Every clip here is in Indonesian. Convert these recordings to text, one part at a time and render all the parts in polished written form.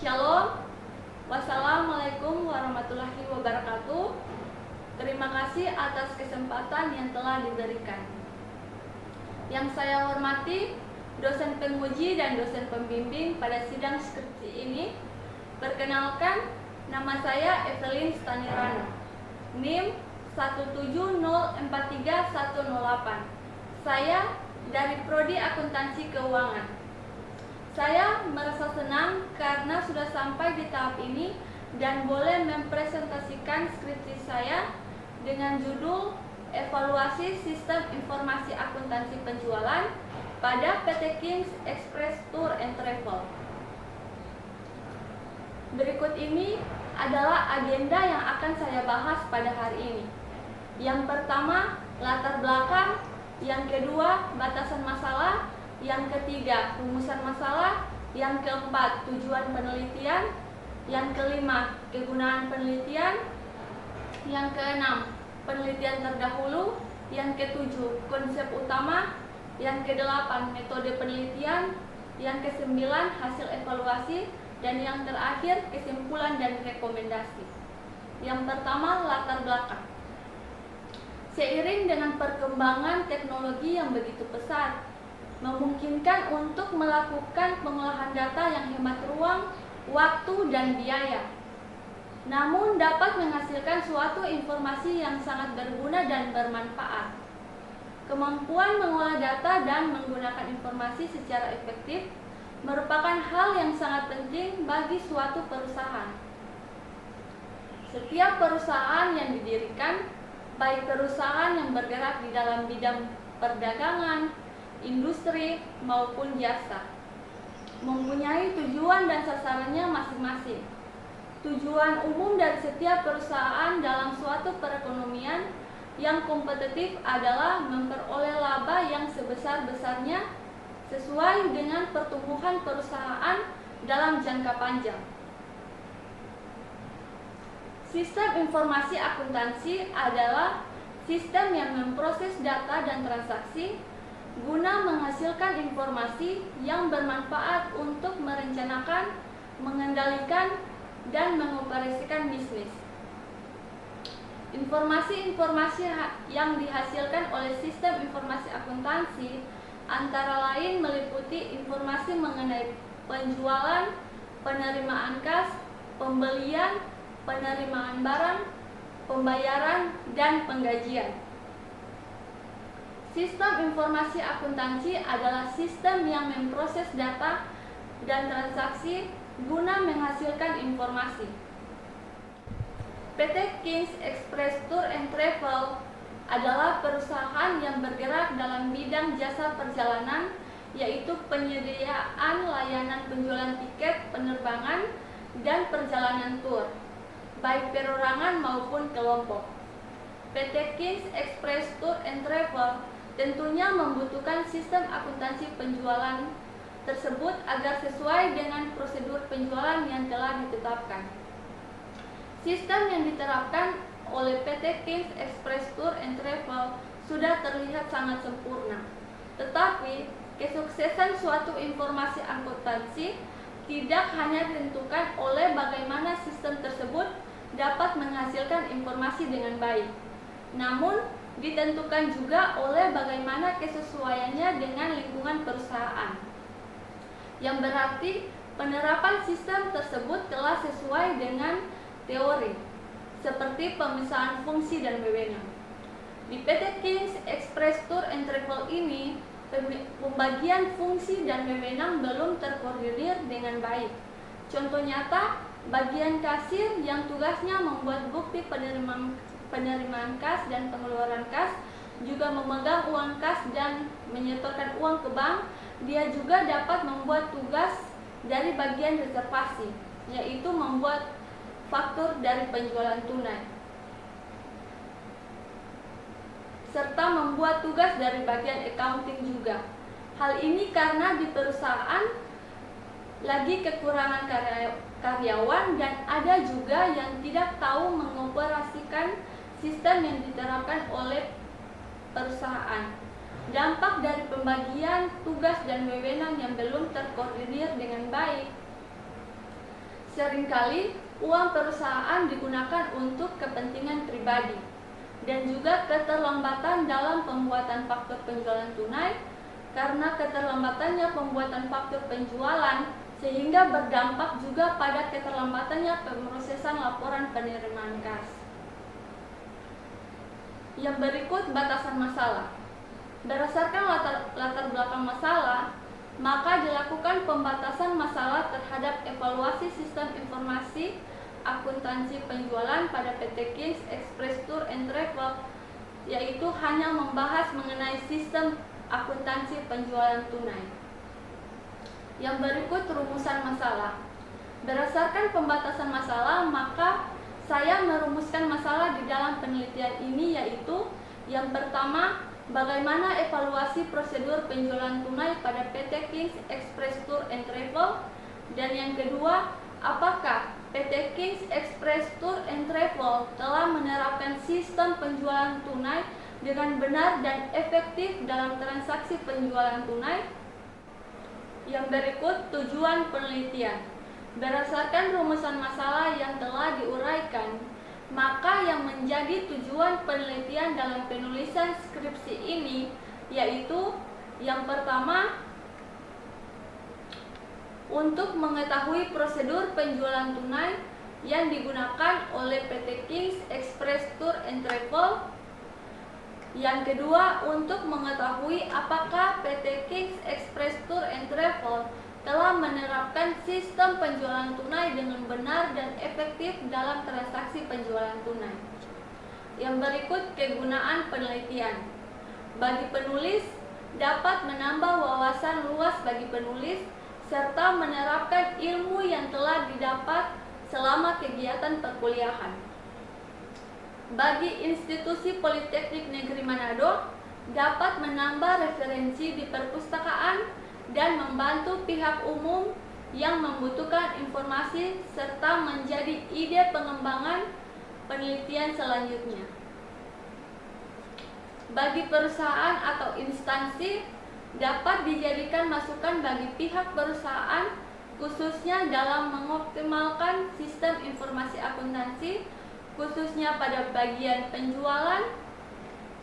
Shalom. Wassalamualaikum warahmatullahi wabarakatuh. Terima kasih atas kesempatan yang telah diberikan. Yang saya hormati dosen penguji dan dosen pembimbing pada sidang skripsi ini. Perkenalkan, nama saya Evelyn Stanirano, NIM 17043-108. Saya dari Prodi Akuntansi Keuangan. Saya merasa senang karena sudah sampai di tahap ini dan boleh mempresentasikan skripsi saya dengan judul Evaluasi Sistem Informasi Akuntansi Penjualan pada PT Kings Express Tour and Travel. Berikut ini adalah agenda yang akan saya bahas pada hari ini. Yang pertama, latar belakang. Yang kedua, batasan masalah. Yang ketiga, rumusan masalah. Yang keempat, tujuan penelitian. Yang kelima, kegunaan penelitian. Yang keenam, penelitian terdahulu. Yang ketujuh, konsep utama. Yang kedelapan, metode penelitian. Yang kesembilan, hasil evaluasi. Dan yang terakhir, kesimpulan dan rekomendasi. Yang pertama, latar belakang. Seiring dengan perkembangan teknologi yang begitu pesat, memungkinkan untuk melakukan pengolahan data yang hemat ruang, waktu, dan biaya. Namun dapat menghasilkan suatu informasi yang sangat berguna dan bermanfaat. Kemampuan mengolah data dan menggunakan informasi secara efektif merupakan hal yang sangat penting bagi suatu perusahaan. Setiap perusahaan yang didirikan, baik perusahaan yang bergerak di dalam bidang perdagangan, industri, maupun jasa, mempunyai tujuan dan sasarannya masing-masing. Tujuan umum dari setiap perusahaan dalam suatu perekonomian yang kompetitif adalah memperoleh laba yang sebesar-besarnya sesuai dengan pertumbuhan perusahaan dalam jangka panjang. Sistem informasi akuntansi adalah sistem yang memproses data dan transaksi guna menghasilkan informasi yang bermanfaat untuk merencanakan, mengendalikan, dan mengoperasikan bisnis. Informasi-informasi yang dihasilkan oleh sistem informasi akuntansi antara lain meliputi informasi mengenai penjualan, penerimaan kas, pembelian, penerimaan barang, pembayaran, dan penggajian. Sistem informasi akuntansi adalah sistem yang memproses data dan transaksi guna menghasilkan informasi. PT Kings Express Tour and Travel adalah perusahaan yang bergerak dalam bidang jasa perjalanan, yaitu penyediaan layanan penjualan tiket penerbangan dan perjalanan tur, baik perorangan maupun kelompok. PT Kings Express Tour and Travel tentunya membutuhkan sistem akuntansi penjualan tersebut agar sesuai dengan prosedur penjualan yang telah ditetapkan. Sistem yang diterapkan oleh PT Kings Express Tour and Travel sudah terlihat sangat sempurna. Tetapi, kesuksesan suatu informasi akuntansi tidak hanya ditentukan oleh bagaimana sistem tersebut dapat menghasilkan informasi dengan baik, namun ditentukan juga oleh bagaimana kesesuaiannya dengan lingkungan perusahaan. Yang berarti penerapan sistem tersebut telah sesuai dengan teori, seperti pemisahan fungsi dan wewenang. Di PT Kings Express Tour and Travel ini, pembagian fungsi dan wewenang belum terkoordinir dengan baik. Contoh nyata, bagian kasir yang tugasnya membuat bukti penerimaan kas dan pengeluaran kas, juga memegang uang kas dan menyetorkan uang ke bank. Dia juga dapat membuat tugas dari bagian reservasi, yaitu membuat faktur dari penjualan tunai, serta membuat tugas dari bagian accounting juga. Hal ini karena di perusahaan lagi kekurangan karyawan dan ada juga yang tidak tahu mengoperasikan sistem yang diterapkan oleh perusahaan. Dampak dari pembagian tugas dan wewenang yang belum terkoordinir dengan baik Seringkali uang perusahaan digunakan untuk kepentingan pribadi, dan juga keterlambatan dalam pembuatan faktur penjualan tunai karena keterlambatannya pembuatan faktur penjualan sehingga berdampak juga pada keterlambatannya pemrosesan laporan penerimaan kas. Yang berikut batasan masalah. Berdasarkan latar belakang masalah, maka dilakukan pembatasan masalah terhadap evaluasi sistem informasi akuntansi penjualan pada PT Kings Express Tour and Travel, yaitu hanya membahas mengenai sistem akuntansi penjualan tunai. Yang berikut rumusan masalah. Berdasarkan pembatasan masalah, maka saya merumuskan masalah di dalam penelitian ini, yaitu yang pertama, bagaimana evaluasi prosedur penjualan tunai pada PT Kings Express Tour and Travel, dan yang kedua, apakah PT Kings Express Tour and Travel telah menerapkan sistem penjualan tunai dengan benar dan efektif dalam transaksi penjualan tunai. Yang berikut tujuan penelitian. Berdasarkan rumusan masalah yang telah diuraikan, maka yang menjadi tujuan penelitian dalam penulisan skripsi ini yaitu yang pertama, untuk mengetahui prosedur penjualan tunai yang digunakan oleh PT Kings Express Tour and Travel. Yang kedua, untuk mengetahui apakah PT Kings Express Tour and Travel telah menerapkan sistem penjualan tunai dengan benar dan efektif dalam transaksi penjualan tunai. Yang berikut kegunaan penelitian. Bagi penulis, dapat menambah wawasan luas bagi penulis serta menerapkan ilmu yang telah didapat selama kegiatan perkuliahan. Bagi institusi Politeknik Negeri Manado, dapat menambah referensi di perpustakaan dan membantu pihak umum yang membutuhkan informasi serta menjadi ide pengembangan penelitian selanjutnya. Bagi perusahaan atau instansi, dapat dijadikan masukan bagi pihak perusahaan khususnya dalam mengoptimalkan sistem informasi akuntansi khususnya pada bagian penjualan,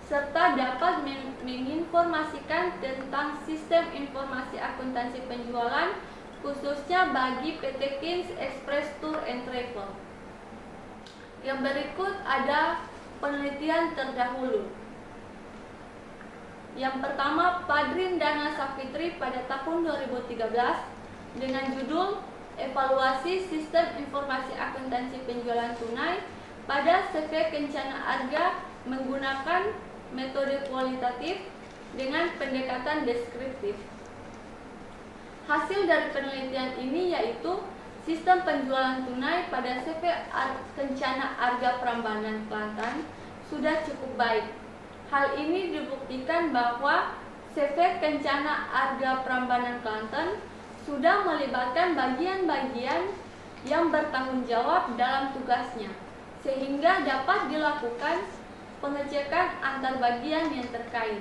serta dapat menginformasikan tentang sistem informasi akuntansi penjualan khususnya bagi PT Kings Express Tour and Travel. Yang berikut ada penelitian terdahulu. Yang pertama, Padrin Dana Safitri pada tahun 2013 dengan judul Evaluasi Sistem Informasi Akuntansi Penjualan Tunai pada CV Kencana Arga menggunakan metode kualitatif dengan pendekatan deskriptif. Hasil dari penelitian ini yaitu sistem penjualan tunai pada CV Kencana Arga Prambanan Kelantan sudah cukup baik. Hal ini dibuktikan bahwa CV Kencana Arga Prambanan Kelantan sudah melibatkan bagian-bagian yang bertanggung jawab dalam tugasnya, sehingga dapat dilakukan pengecekan antar bagian yang terkait.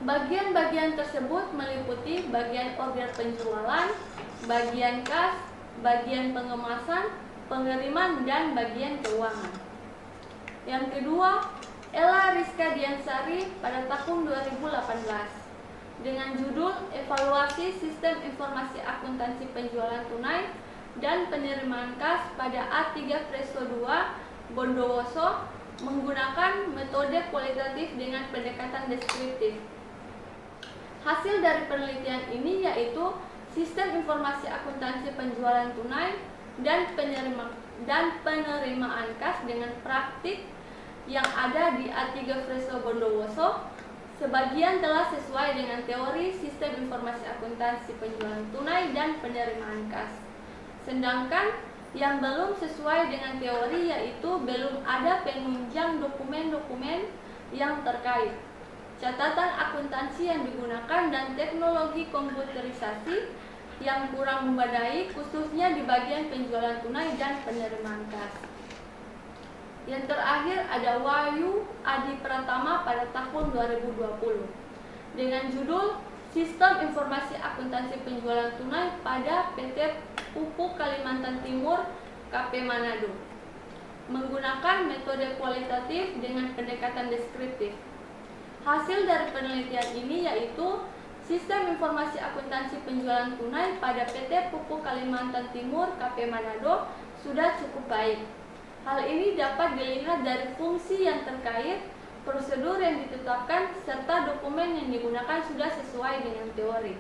Bagian-bagian tersebut meliputi bagian order penjualan, bagian kas, bagian pengemasan, pengiriman, dan bagian keuangan. Yang kedua, Ella Rizka Diansari pada tahun 2018 dengan judul Evaluasi Sistem Informasi Akuntansi Penjualan Tunai dan Penerimaan Kas pada A3 Presto 2 Bondowoso menggunakan metode kualitatif dengan pendekatan deskriptif. Hasil dari penelitian ini yaitu sistem informasi akuntansi penjualan tunai dan penerimaan kas dengan praktik yang ada di A3 Presto Bondowoso sebagian telah sesuai dengan teori sistem informasi akuntansi penjualan tunai dan penerimaan kas. Sedangkan yang belum sesuai dengan teori yaitu belum ada penunjang dokumen-dokumen yang terkait, catatan akuntansi yang digunakan, dan teknologi komputerisasi yang kurang memadai khususnya di bagian penjualan tunai dan penerimaan kas. Yang terakhir ada Wahyu Adi Pratama pada tahun 2020 dengan judul Sistem Informasi Akuntansi Penjualan Tunai pada PT Pupuk Kalimantan Timur KP Manado, menggunakan metode kualitatif dengan pendekatan deskriptif. Hasil dari penelitian ini yaitu Sistem Informasi Akuntansi Penjualan Tunai pada PT Pupuk Kalimantan Timur KP Manado sudah cukup baik. Hal ini dapat dilihat dari fungsi yang terkait, prosedur yang ditetapkan, serta dokumen yang digunakan sudah sesuai dengan teori.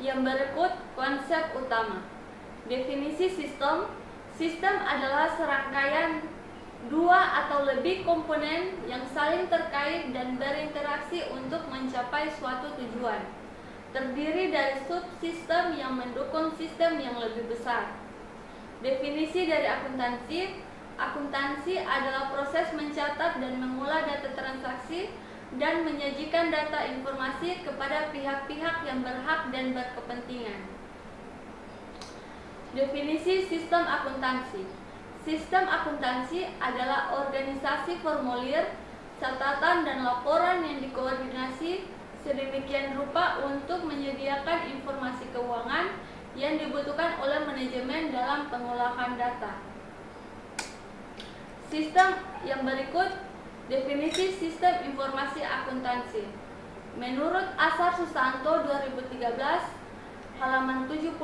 Yang berikut konsep utama. Definisi sistem. Sistem adalah serangkaian dua atau lebih komponen yang saling terkait dan berinteraksi untuk mencapai suatu tujuan. Terdiri dari subsistem yang mendukung sistem yang lebih besar. Definisi dari akuntansi. Akuntansi adalah proses mencatat dan mengolah data transaksi dan menyajikan data informasi kepada pihak-pihak yang berhak dan berkepentingan. Definisi sistem akuntansi. Sistem akuntansi adalah organisasi formulir, catatan dan laporan yang dikoordinasi sedemikian rupa untuk menyediakan informasi keuangan yang dibutuhkan oleh manajemen dalam pengolahan data. Sistem yang berikut, definisi sistem informasi akuntansi. Menurut Asar Susanto 2013, halaman 72,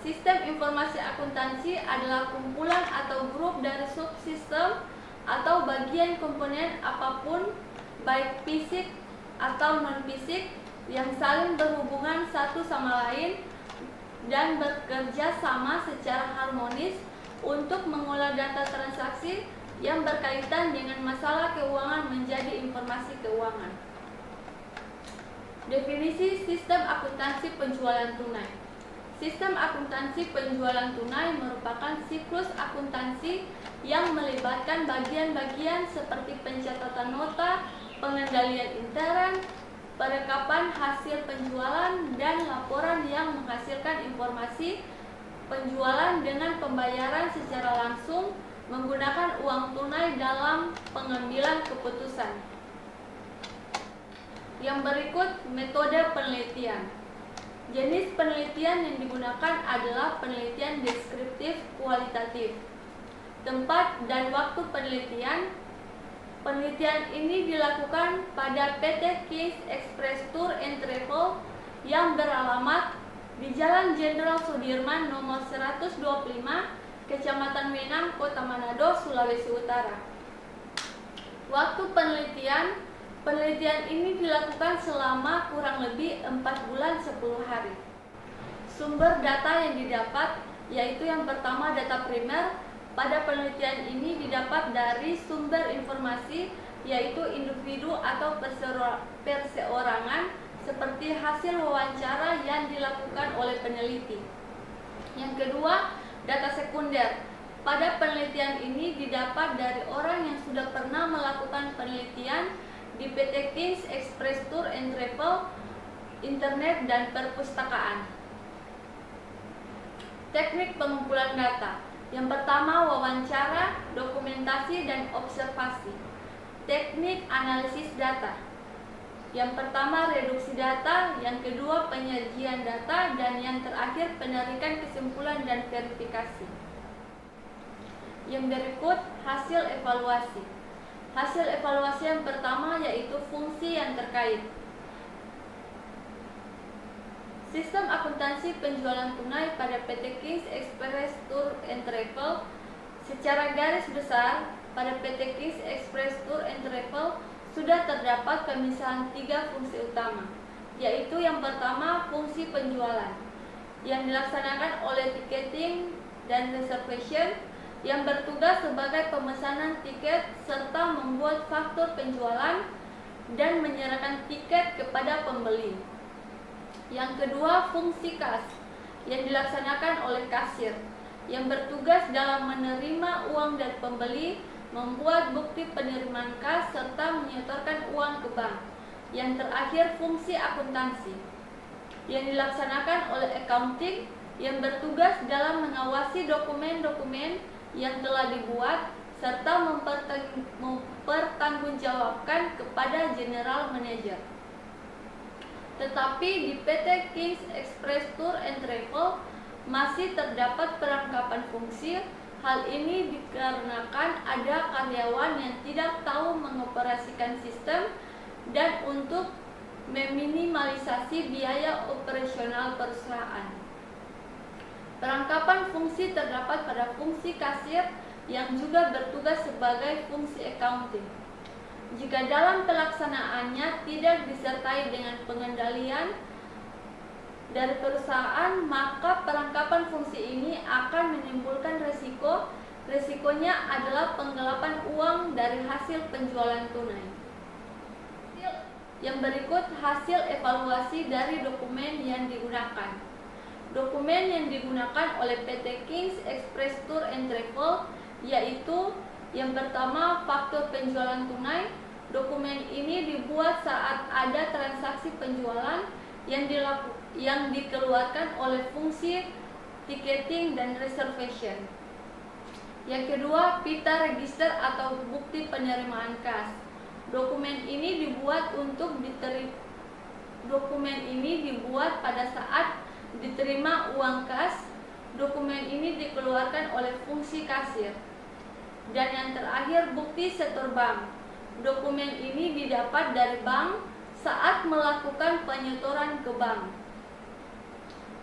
sistem informasi akuntansi adalah kumpulan atau grup dari subsistem atau bagian komponen apapun, baik fisik atau non-fisik, yang saling berhubungan satu sama lain dan bekerja sama secara harmonis untuk mengolah data transaksi yang berkaitan dengan masalah keuangan menjadi informasi keuangan. Definisi sistem akuntansi penjualan tunai. Sistem akuntansi penjualan tunai merupakan siklus akuntansi yang melibatkan bagian-bagian seperti pencatatan nota, pengendalian intern, perekapan hasil penjualan, dan laporan yang menghasilkan informasi penjualan dengan pembayaran secara langsung menggunakan uang tunai dalam pengambilan keputusan. Yang berikut metode penelitian. Jenis penelitian yang digunakan adalah penelitian deskriptif kualitatif. Tempat dan waktu penelitian. Penelitian ini dilakukan pada PT Kings Express Tour and Travel yang beralamat di Jalan Jenderal Sudirman nomor 125, Kecamatan Wenang, Kota Manado, Sulawesi Utara. Waktu penelitian. Penelitian ini dilakukan selama kurang lebih 4 bulan 10 hari. Sumber data yang didapat yaitu yang pertama data primer. Pada penelitian ini didapat dari sumber informasi yaitu individu atau perseorangan seperti hasil wawancara yang dilakukan oleh peneliti. Yang kedua, data sekunder. Pada penelitian ini didapat dari orang yang sudah pernah melakukan penelitian di PT Kings Express Tour and Travel, internet, dan perpustakaan. Teknik pengumpulan data. Yang pertama, wawancara, dokumentasi, dan observasi. Teknik analisis data. Yang pertama, reduksi data, yang kedua, penyajian data, dan yang terakhir, penarikan kesimpulan dan verifikasi. Yang berikut, hasil evaluasi. Hasil evaluasi yang pertama yaitu fungsi yang terkait. Sistem akuntansi penjualan tunai pada PT Kings Express Tour and Travel. Secara garis besar, pada PT Kings Express Tour and Travel sudah terdapat pemisahan 3 fungsi utama, yaitu yang pertama fungsi penjualan yang dilaksanakan oleh ticketing dan reservation, yang bertugas sebagai pemesanan tiket serta membuat faktur penjualan dan menyerahkan tiket kepada pembeli. Yang kedua, fungsi kas yang dilaksanakan oleh kasir yang bertugas dalam menerima uang dari pembeli, membuat bukti penerimaan kas serta menyetorkan uang ke bank. Yang terakhir, fungsi akuntansi yang dilaksanakan oleh accounting yang bertugas dalam mengawasi dokumen-dokumen yang telah dibuat serta mempertanggungjawabkan kepada general manager. Tetapi di PT Kings Express Tour and Travel masih terdapat perangkapan fungsi. Hal ini dikarenakan ada karyawan yang tidak tahu mengoperasikan sistem dan untuk meminimalisasi biaya operasional perusahaan. Perangkapan fungsi terdapat pada fungsi kasir yang juga bertugas sebagai fungsi accounting. Jika dalam pelaksanaannya tidak disertai dengan pengendalian dari perusahaan, maka perangkapan fungsi ini akan menimbulkan resiko. Resikonya adalah penggelapan uang dari hasil penjualan tunai. Yang berikut hasil evaluasi dari dokumen yang digunakan. Dokumen yang digunakan oleh PT Kings Express Tour and Travel yaitu yang pertama, faktur penjualan tunai. Dokumen ini dibuat saat ada transaksi penjualan yang dikeluarkan oleh fungsi ticketing dan reservation. Yang kedua, pita register atau bukti penerimaan kas. Dokumen ini dibuat pada saat diterima uang kas. Dokumen ini dikeluarkan oleh fungsi kasir. Dan yang terakhir, bukti setor bank. Dokumen ini didapat dari bank saat melakukan penyetoran ke bank.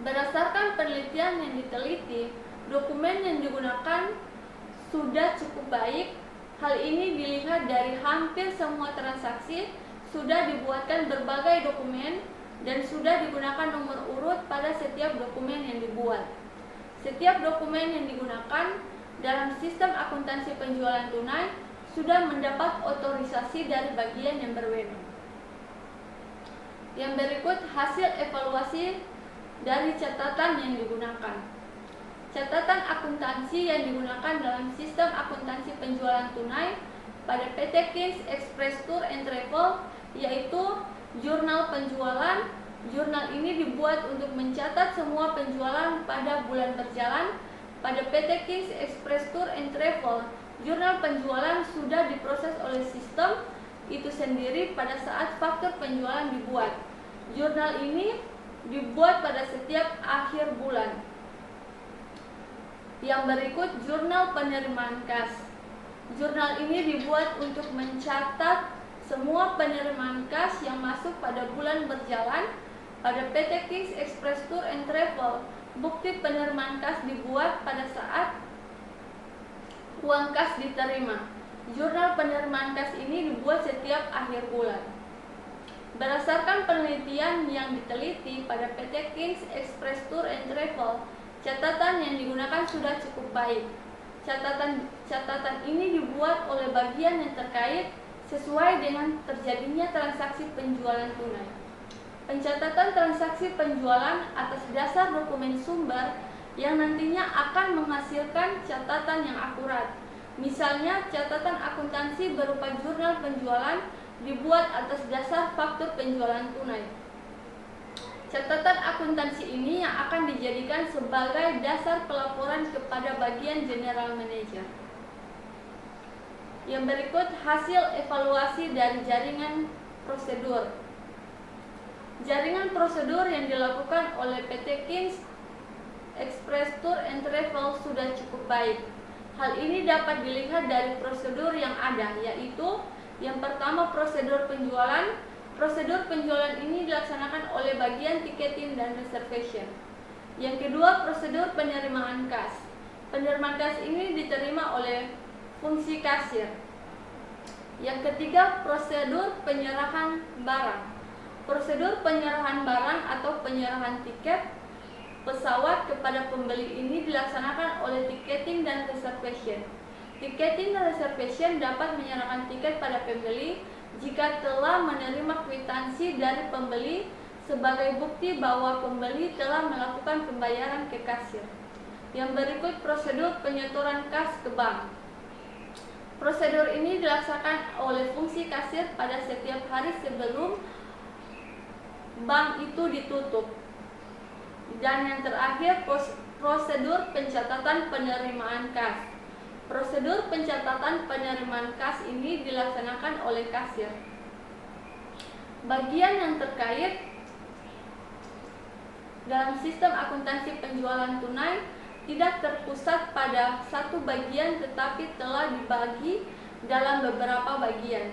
Berdasarkan penelitian yang diteliti, dokumen yang digunakan sudah cukup baik. Hal ini dilihat dari hampir semua transaksi sudah dibuatkan berbagai dokumen dan sudah digunakan nomor urut pada setiap dokumen yang dibuat. Setiap dokumen yang digunakan dalam sistem akuntansi penjualan tunai sudah mendapat otorisasi dari bagian yang berwenang. Yang berikut hasil evaluasi dari catatan yang digunakan. Catatan akuntansi yang digunakan dalam sistem akuntansi penjualan tunai pada PT Kings Express Tour and Travel yaitu jurnal penjualan. Jurnal ini dibuat untuk mencatat semua penjualan pada bulan berjalan. Pada PT Kings Express Tour and Travel, jurnal penjualan sudah diproses oleh sistem itu sendiri pada saat faktur penjualan dibuat. Jurnal ini dibuat pada setiap akhir bulan. Yang berikut jurnal penerimaan kas. Jurnal ini dibuat untuk mencatat semua penerimaan kas yang masuk pada bulan berjalan. Pada PT Kings Express Tour and Travel, bukti penerimaan kas dibuat pada saat uang kas diterima. Jurnal penerimaan kas ini dibuat setiap akhir bulan. Berdasarkan penelitian yang diteliti pada PT Kings Express Tour and Travel, catatan yang digunakan sudah cukup baik. Catatan ini dibuat oleh bagian yang terkait sesuai dengan terjadinya transaksi penjualan tunai. Pencatatan transaksi penjualan atas dasar dokumen sumber yang nantinya akan menghasilkan catatan yang akurat. Misalnya, catatan akuntansi berupa jurnal penjualan dibuat atas dasar faktur penjualan tunai. Catatan akuntansi ini yang akan dijadikan sebagai dasar pelaporan kepada bagian general manager. Yang berikut hasil evaluasi dari jaringan prosedur. Jaringan prosedur yang dilakukan oleh PT Kings Express Tour and Travel sudah cukup baik. Hal ini dapat dilihat dari prosedur yang ada, yaitu yang pertama prosedur penjualan. Prosedur penjualan ini dilaksanakan oleh bagian ticketing dan reservation. Yang kedua, prosedur penerimaan kas. Penerimaan kas ini diterima oleh fungsi kasir. Yang ketiga, prosedur penyerahan barang. Prosedur penyerahan barang atau penyerahan tiket pesawat kepada pembeli ini dilaksanakan oleh ticketing dan reservation. Ticketing dan reservation dapat menyerahkan tiket pada pembeli jika telah menerima kwitansi dari pembeli sebagai bukti bahwa pembeli telah melakukan pembayaran ke kasir. Yang berikut prosedur penyetoran kas ke bank. Prosedur ini dilaksanakan oleh fungsi kasir pada setiap hari sebelum bank itu ditutup. Dan yang terakhir, prosedur pencatatan penerimaan kas. Prosedur pencatatan penerimaan kas ini dilaksanakan oleh kasir. Bagian yang terkait dalam sistem akuntansi penjualan tunai tidak terpusat pada satu bagian tetapi telah dibagi dalam beberapa bagian.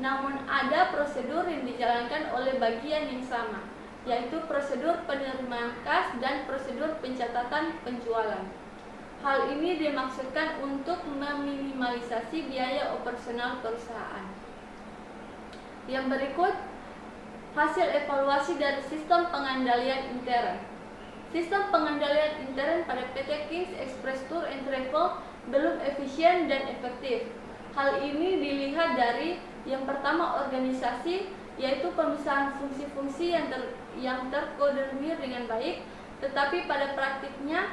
Namun ada prosedur yang dijalankan oleh bagian yang sama, yaitu prosedur penerimaan kas dan prosedur pencatatan penjualan. Hal ini dimaksudkan untuk meminimalisasi biaya operasional perusahaan. Yang berikut, hasil evaluasi dari sistem pengendalian intern. Sistem pengendalian intern pada PT Kings Express Tour and Travel belum efisien dan efektif. Hal ini dilihat dari yang pertama, organisasi, yaitu pemisahan fungsi-fungsi yang terkoordinir dengan baik, tetapi pada praktiknya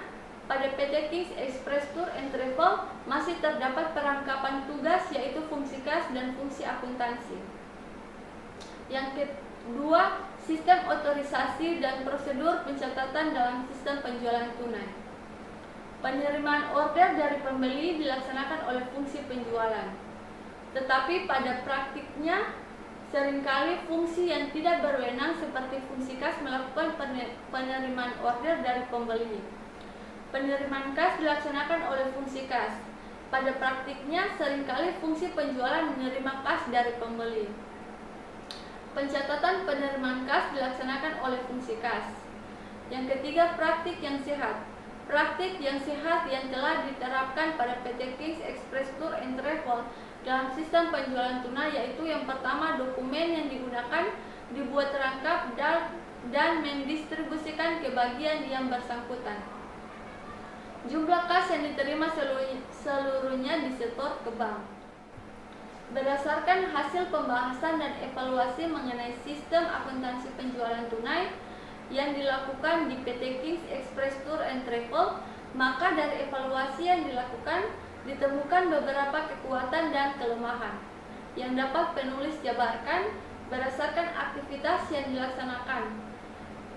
pada PT Kings Express Tour and Travel masih terdapat perangkapan tugas, yaitu fungsi kas dan fungsi akuntansi. Yang kedua, sistem otorisasi dan prosedur pencatatan dalam sistem penjualan tunai. Penerimaan order dari pembeli dilaksanakan oleh fungsi penjualan, tetapi pada praktiknya seringkali fungsi yang tidak berwenang seperti fungsi kas melakukan penerimaan order dari pembeli. Penerimaan kas dilaksanakan oleh fungsi kas. Pada praktiknya seringkali fungsi penjualan menerima kas dari pembeli. Pencatatan penerimaan kas dilaksanakan oleh fungsi kas. Yang ketiga, praktik yang sehat. Praktik yang sehat yang telah diterapkan pada PT Kings Express Tour and Travel dalam sistem penjualan tunai, yaitu yang pertama, dokumen yang digunakan dibuat lengkap dan mendistribusikan ke bagian yang bersangkutan. Jumlah kas yang diterima seluruhnya disetor ke bank. Berdasarkan hasil pembahasan dan evaluasi mengenai sistem akuntansi penjualan tunai yang dilakukan di PT Kings Express Tour and Travel, maka dari evaluasi yang dilakukan ditemukan beberapa kekuatan dan kelemahan yang dapat penulis jabarkan berdasarkan aktivitas yang dilaksanakan.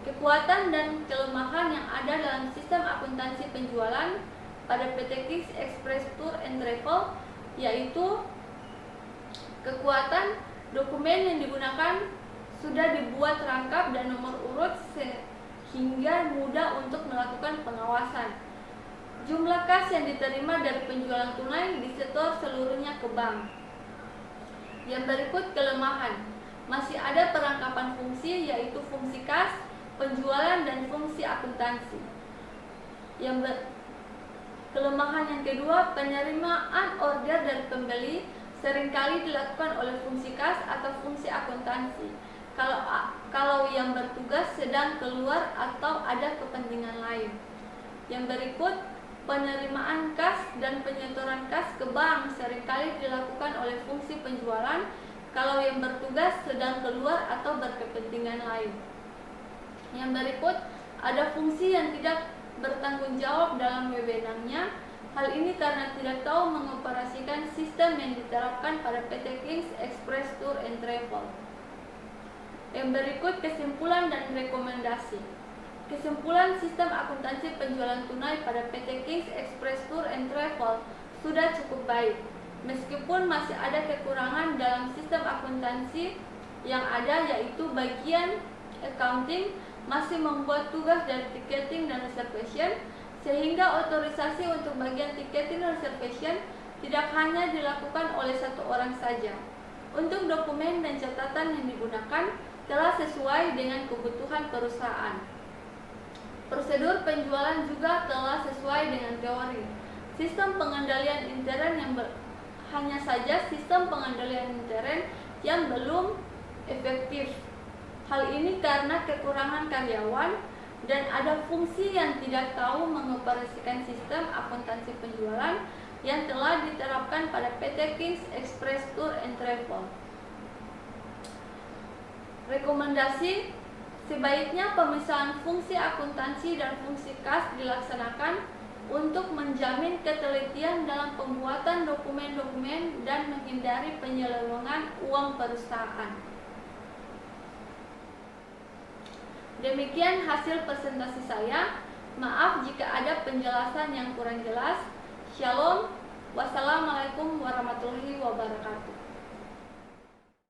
Kekuatan dan kelemahan yang ada dalam sistem akuntansi penjualan pada PT Kings Express Tour and Travel yaitu kekuatan, dokumen yang digunakan sudah dibuat lengkap dan nomor urut sehingga mudah untuk melakukan pengawasan. Jumlah kas yang diterima dari penjualan tunai disetor seluruhnya ke bank. Yang berikut kelemahan. Masih ada perangkapan fungsi, yaitu fungsi kas, penjualan, dan fungsi akuntansi. Kelemahan yang kedua, penerimaan order dari pembeli seringkali dilakukan oleh fungsi kas atau fungsi akuntansi. Kalau yang bertugas sedang keluar atau ada kepentingan lain. Yang berikut, penerimaan kas dan penyetoran kas ke bank seringkali dilakukan oleh fungsi penjualan kalau yang bertugas sedang keluar atau berkepentingan lain. Yang berikut, ada fungsi yang tidak bertanggung jawab dalam wewenangnya. Hal ini karena tidak tahu mengoperasikan sistem yang diterapkan pada PT Kings Express Tour and Travel. Yang berikut, kesimpulan dan rekomendasi. Kesimpulan, sistem akuntansi penjualan tunai pada PT Kings Express Tour and Travel sudah cukup baik. Meskipun masih ada kekurangan dalam sistem akuntansi yang ada, yaitu bagian accounting masih membuat tugas dari ticketing dan reservation, sehingga otorisasi untuk bagian ticketing dan reservation tidak hanya dilakukan oleh satu orang saja. Untuk dokumen dan catatan yang digunakan telah sesuai dengan kebutuhan perusahaan. Prosedur penjualan juga telah sesuai dengan teori. Sistem pengendalian intern hanya saja sistem pengendalian intern yang belum efektif. Hal ini karena kekurangan karyawan dan ada fungsi yang tidak tahu mengoperasikan sistem akuntansi penjualan yang telah diterapkan pada PT Kings Express Tour and Travel. Rekomendasi, sebaiknya pemisahan fungsi akuntansi dan fungsi kas dilaksanakan untuk menjamin ketelitian dalam pembuatan dokumen-dokumen dan menghindari penyelewengan uang perusahaan. Demikian hasil presentasi saya. Maaf jika ada penjelasan yang kurang jelas. Shalom. Wassalamualaikum warahmatullahi wabarakatuh.